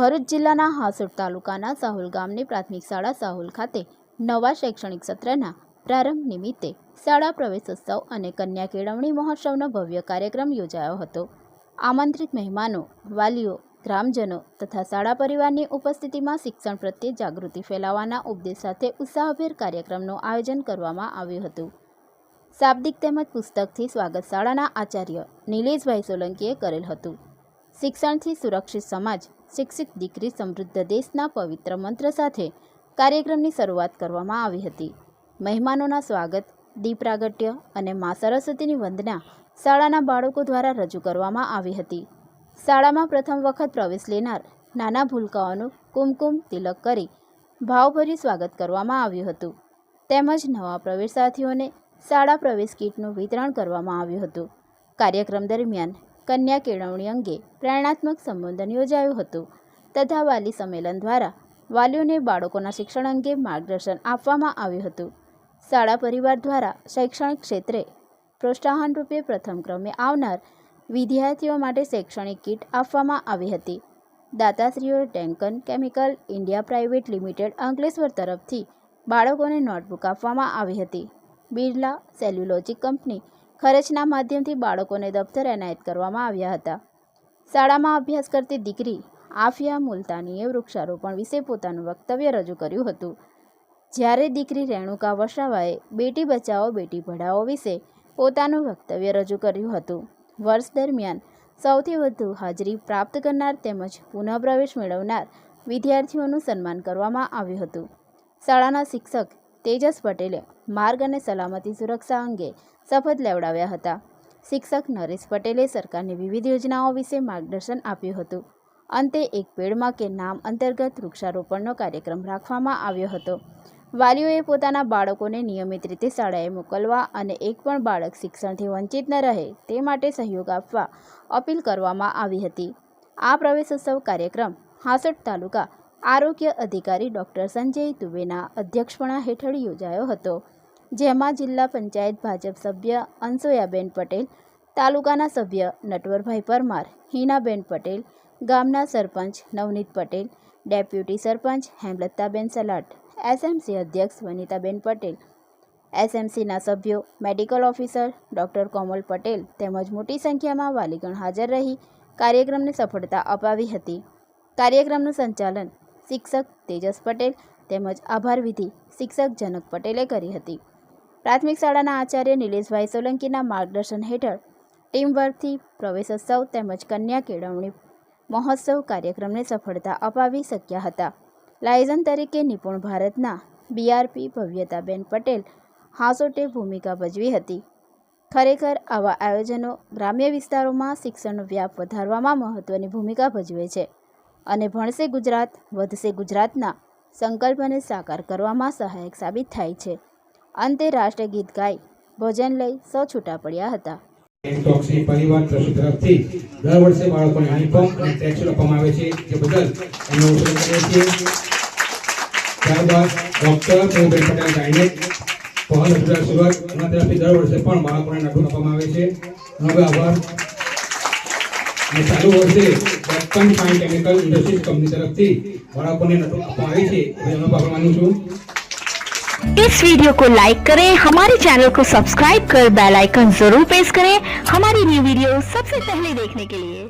ભરૂચ જિલ્લાના હાસોટ તાલુકાના સાહુલ ગામની પ્રાથમિક શાળા સાહુલ ખાતે નવા શૈક્ષણિક સત્રના પ્રારંભ નિમિત્તે શાળા પ્રવેશોત્સવ અને કન્યા કેળવણી મહોત્સવનો ભવ્ય કાર્યક્રમ યોજાયો હતો। આમંત્રિત મહેમાનો, વાલીઓ, ગ્રામજનો તથા શાળા પરિવારની ઉપસ્થિતિમાં શિક્ષણ પ્રત્યે જાગૃતિ ફેલાવવાના ઉદ્દેશ સાથે ઉત્સાહભેર કાર્યક્રમનું આયોજન કરવામાં આવ્યું હતું। શાબ્દિક તેમજ પુસ્તકથી સ્વાગત શાળાના આચાર્ય નિલેશભાઈ સોલંકીએ કરેલ હતું। શિક્ષણથી સુરક્ષિત સમાજ, શિક્ષિત દીકરી સમૃદ્ધ દેશના પવિત્ર મંત્ર સાથે કાર્યક્રમની શરૂઆત કરવામાં આવી હતી। મહેમાનોના સ્વાગત, દીપ પ્રાગટ્ય અને મા સરસ્વતીની વંદના શાળાના બાળકો દ્વારા રજૂ કરવામાં આવી હતી। શાળામાં પ્રથમ વખત પ્રવેશ લેનાર નાના ભૂલકાઓનું કુમકુમ તિલક કરી ભાવભર્યું સ્વાગત કરવામાં આવ્યું હતું તેમજ નવા પ્રવેશાર્થીઓને શાળા પ્રવેશ કીટનું વિતરણ કરવામાં આવ્યું હતું। કાર્યક્રમ દરમિયાન કન્યા કેળવણી અંગે પ્રેરણાત્મક સંબોધન યોજાયું હતું તથા વાલી સંમેલન દ્વારા વાલીઓને બાળકોના શિક્ષણ અંગે માર્ગદર્શન આપવામાં આવ્યું હતું। શાળા પરિવાર દ્વારા શૈક્ષણિક ક્ષેત્રે પ્રોત્સાહન રૂપે પ્રથમ ક્રમે આવનાર વિદ્યાર્થીઓ માટે શૈક્ષણિક કીટ આપવામાં આવી હતી। દાતાશ્રીઓ ડેન્કન chemical India private limited Ankleshwar તરફથી બાળકોને નોટબુક આપવામાં આવી હતી। બિરલા સેલ્યુલોજી કંપની ખર્ચના માધ્યમથી બાળકોને દફતર એનાયત કરવામાં આવ્યા હતા। શાળામાં અભ્યાસ કરતી દીકરી આફિયા મુલતાનીએ વૃક્ષારોપણ વિશે પોતાનું વક્તવ્ય રજૂ કર્યું હતું, જ્યારે દીકરી રેણુકા વસાવાએ બેટી બચાવો બેટી પઢાઓ વિશે પોતાનું વક્તવ્ય રજૂ કર્યું હતું। વર્ષ દરમિયાન સૌથી વધુ હાજરી પ્રાપ્ત કરનાર તેમજ પુનઃપ્રવેશ મેળવનાર વિદ્યાર્થીઓનું સન્માન કરવામાં આવ્યું હતું। શાળાના શિક્ષક તેજસ પટેલે માર્ગ અને સલામતી સુરક્ષા અંગે શપથ લેવડાવ્યા હતા। શિક્ષક નરેશ પટેલે સરકારની વિવિધ યોજનાઓ વિશે માર્ગદર્શન આપ્યું હતું। અંતે એક પેડમાં કે નામ અંતર્ગત વૃક્ષારોપણનો કાર્યક્રમ રાખવામાં આવ્યો હતો। વાલીઓએ પોતાના બાળકોને નિયમિત રીતે શાળાએ મોકલવા અને એક પણ બાળક શિક્ષણથી વંચિત ન રહે તે માટે સહયોગ આપવા અપીલ કરવામાં આવી હતી। આ પ્રવેશોત્સવ કાર્યક્રમ હાસોટ તાલુકા આરોગ્ય અધિકારી ડૉક્ટર સંજય દુબેના અધ્યક્ષપણા હેઠળ યોજાયો હતો, જેમાં જિલ્લા પંચાયત ભાજપ સભ્ય અંસોયાબેન પટેલ, તાલુકાના સભ્ય નટવરભાઈ પરમાર, હિનાબેન પટેલ, ગામના સરપંચ નવનીત પટેલ, ડેપ્યુટી સરપંચ હેમલતાબેન સલાટ, એસએમસી અધ્યક્ષ વનિતાબેન પટેલ, એસએમસીના સભ્યો, મેડિકલ ઓફિસર ડૉક્ટર કોમલ પટેલ તેમજ મોટી સંખ્યામાં વાલીગણ હાજર રહી કાર્યક્રમને સફળતા અપાવી હતી। કાર્યક્રમનું સંચાલન શિક્ષક તેજસ પટેલ તેમજ આભાર વિધિ શિક્ષક જનક પટેલે કરી હતી। પ્રાથમિક શાળાના આચાર્ય નિલેશભાઈ સોલંકીના માર્ગદર્શન હેઠળ ટીમવર્કથી પ્રવેશોત્સવ તેમજ કન્યા કેળવણી મહોત્સવ કાર્યક્રમને સફળતા અપાવી શક્યા હતા। લાયઝન તરીકે નિપુણ ભારતના બીઆરપી ભવ્યતાબેન પટેલ હાસોટે ભૂમિકા ભજવી હતી। ખરેખર આવા આયોજનો ગ્રામ્ય વિસ્તારોમાં શિક્ષણનો વ્યાપ વધારવામાં મહત્વની ભૂમિકા ભજવે છે અને ભણશે ગુજરાત વધશે ગુજરાતના સંકલ્પને સાકાર કરવામાં સહાયક સાબિત થાય છે। અંતે રાષ્ટ્રગીત ગાઈ ભોજન લઈ સૌ છૂટા પડ્યા હતા। ટોક્સી પરિવાર ટ્રસ્ટ તરફથી દર વર્ષે બાળકોને યુનિફોર્મ અને ટ્રેકસૂટ આપવામાં આવે છે, જે બદલ એમનો ઉલ્લેખ કરીએ છીએ। ત્યારબાદ ડૉક્ટર પ્રભુબેન પટેલ ગાયનેક પહલ હોસ્પિટલ સુરત એના તરફથી દર વર્ષે પણ બાળકોને નોટબુક આપવામાં આવે છે। એનો આભાર। અને ચાલુ વર્ષે Deccan fine chemical industries company તરફથી બાળકોને નોટબુક આપવામાં આવી છે, એનો આભાર માનું છું। इस वीडियो को लाइक करें, हमारे चैनल को सब्सक्राइब कर बेल आइकन जरूर प्रेस करें हमारी न्यू वीडियो सबसे पहले देखने के लिए।